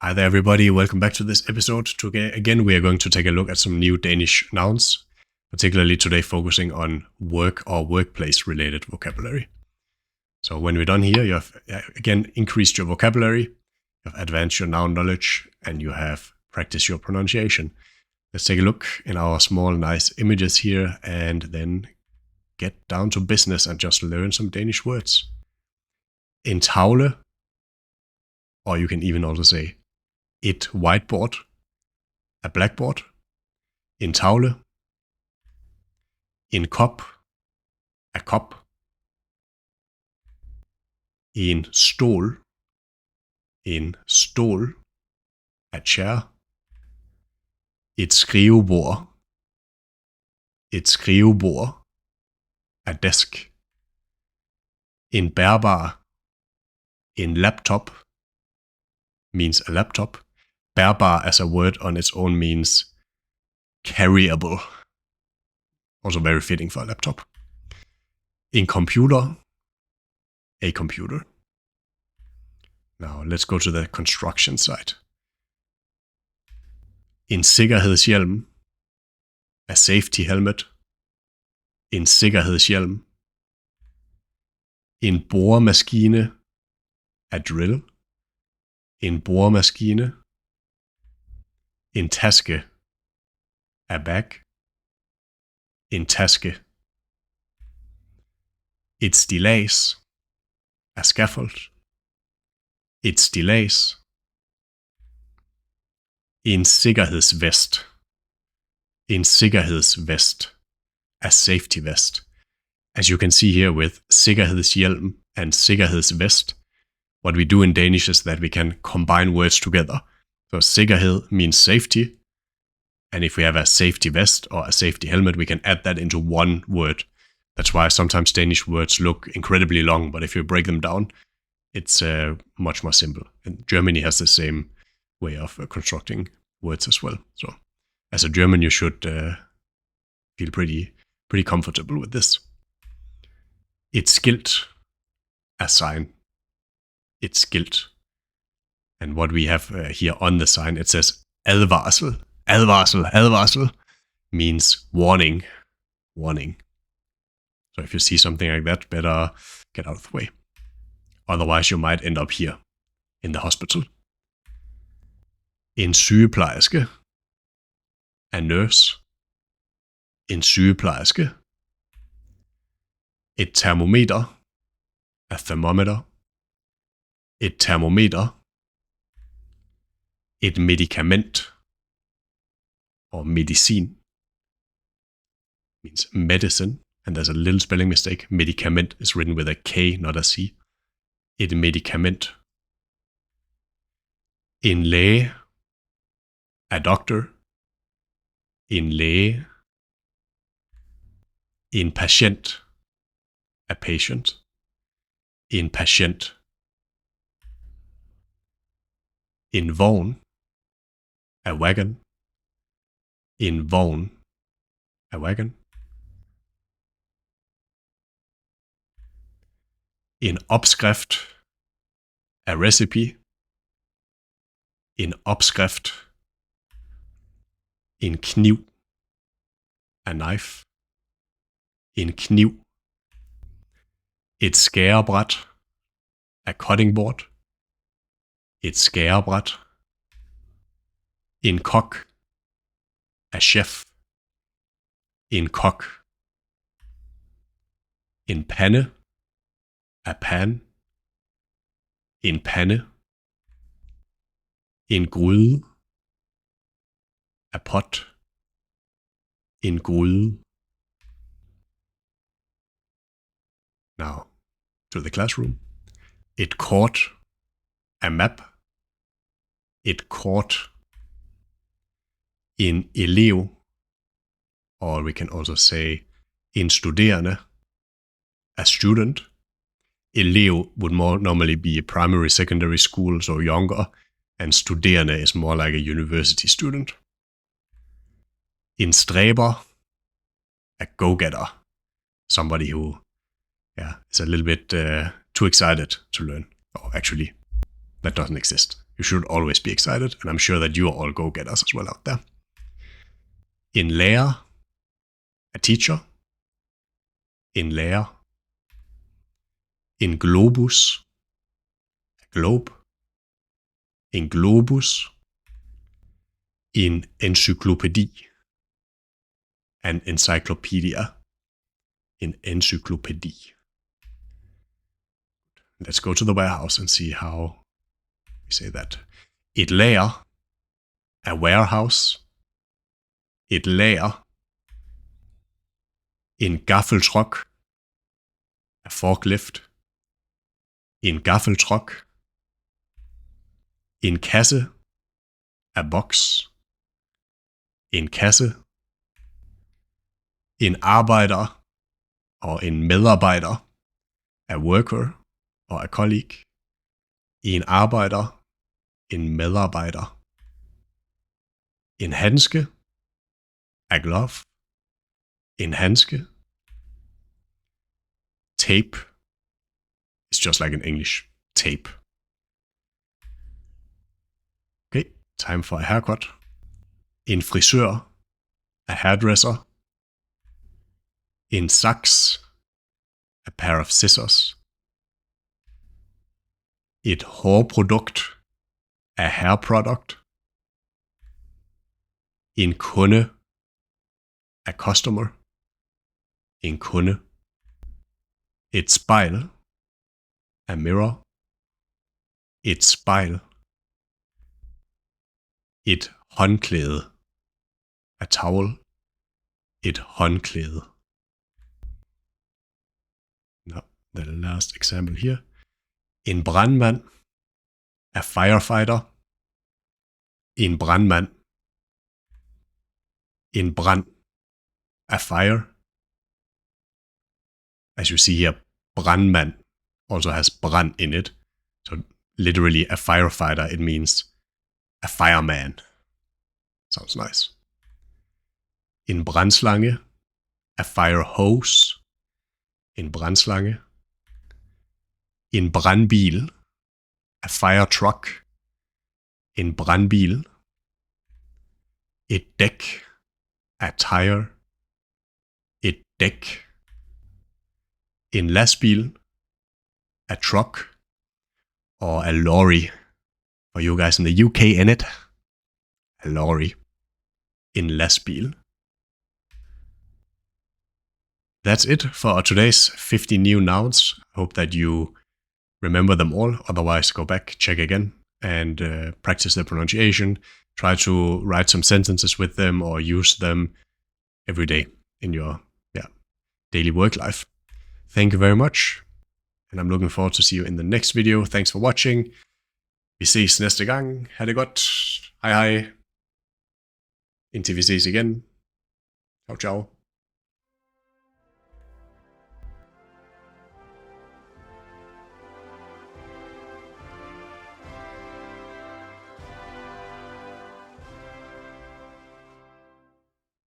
Hi there, everybody. Welcome back to this episode. Again, we are going to take a look at some new Danish nouns, particularly today focusing on work or workplace-related vocabulary. So when we're done here, you have, again, increased your vocabulary, you have advanced your noun knowledge, and you have practiced your pronunciation. Let's take a look in our small, nice images here, and then get down to business and just learn some Danish words. En tavle, or you can even also say et whiteboard, a blackboard, en tavle, en kop, a cup, en stol, a chair, et skrivebord, a desk, en bærbar, en laptop means a laptop. Bærbar as a word on its own means carryable. Also very fitting for a laptop. En computer, a computer. Now let's go to the construction side. En sikkerhedshjelm, a safety helmet. En sikkerhedshjelm. En boremaskine, a drill. En boremaskine. En taske, a bag. En taske. Et stillads, a scaffold. Et stillads. En sikkerhedsvest. En sikkerhedsvest, a safety vest. As you can see here with sikkerhedshjelm and sikkerhedsvest, what we do in Danish is that we can combine words together. So sikkerhed means safety, and if we have a safety vest or a safety helmet, we can add that into one word. That's why sometimes Danish words look incredibly long, but if you break them down, it's much more simple. And Germany has the same way of constructing words as well. So as a German, you should feel pretty comfortable with this. Et skilt, a sign. Et skilt. And what we have here on the sign, it says advarsel. Advarsel means warning. Warning. So if you see something like that, better get out of the way. Otherwise, you might end up here in the hospital. En sygeplejerske, a nurse. En sygeplejerske. Et termometer, a thermometer. Et termometer. Et medikament, or medicin, means medicine, and there's a little spelling mistake. Medikament is written with a K, not a C. Et medikament. En læge, a doctor. En læge. En patient, a patient. En patient. En vogn, a wagon. En vogn, a wagon. En opskrift, a recipe. En opskrift. En kniv, a knife. En kniv. Et skærebræt, a cutting board. Et skærebræt. En kok, a chef. En kok. En pande, a pan. En pande. En gryde, a pot. En gryde. Now, to the classroom. Et kort, a map. Et kort. En elev, or we can also say en studerende, a student. Elev would more normally be primary, secondary school, so younger, and studerende is more like a university student. En stræber, a go-getter, somebody who is a little bit too excited to learn. Oh, actually, that doesn't exist. You should always be excited, and I'm sure that you are all go-getters as well out there. En lærer, a teacher. En lærer. En globus, a globe. En globus. En encyklopædi, an encyclopedia. En encyklopædi. Let's go to the warehouse and see how we say that. Et lager, a warehouse. Et lager. En gaffeltruck, a forklift. En gaffeltruck. En kasse, a box. En kasse. En arbejder og en medarbejder, a worker og a colleague. En arbejder, en medarbejder. En handske, a glove. En handske. Tape. It's just like in English. Tape. Okay, time for a haircut. En frisør, a hairdresser. En saks, a pair of scissors. Et hårprodukt, a hair product. En kunde, a customer. En kunde. Et spejl, a mirror. Et spejl. Et håndklæde, a towel. Et håndklæde. Now, the last example here. En brandmand, a firefighter. En brandmand. En brand, a fire. As you see here, brandmand also has brand in it. So literally a firefighter, it means a fireman. Sounds nice. En brandslange, a fire hose. En brandslange. En brandbil, a fire truck. En brandbil. Et dæk, a tire. Et dæk. En lastbil, a truck. Or a lorry. For you guys in the UK, innit? A lorry. En lastbil. That's it for today's 50 new nouns. I hope that you remember them all. Otherwise, go back, check again, and practice their pronunciation. Try to write some sentences with them or use them every day in your daily work life. Thank you very much, and I'm looking forward to see you in the next video. Thanks for watching. Vi ses næste gang. Ha' det godt. Hej hej. Indtil vi ses igen. Ciao, ciao.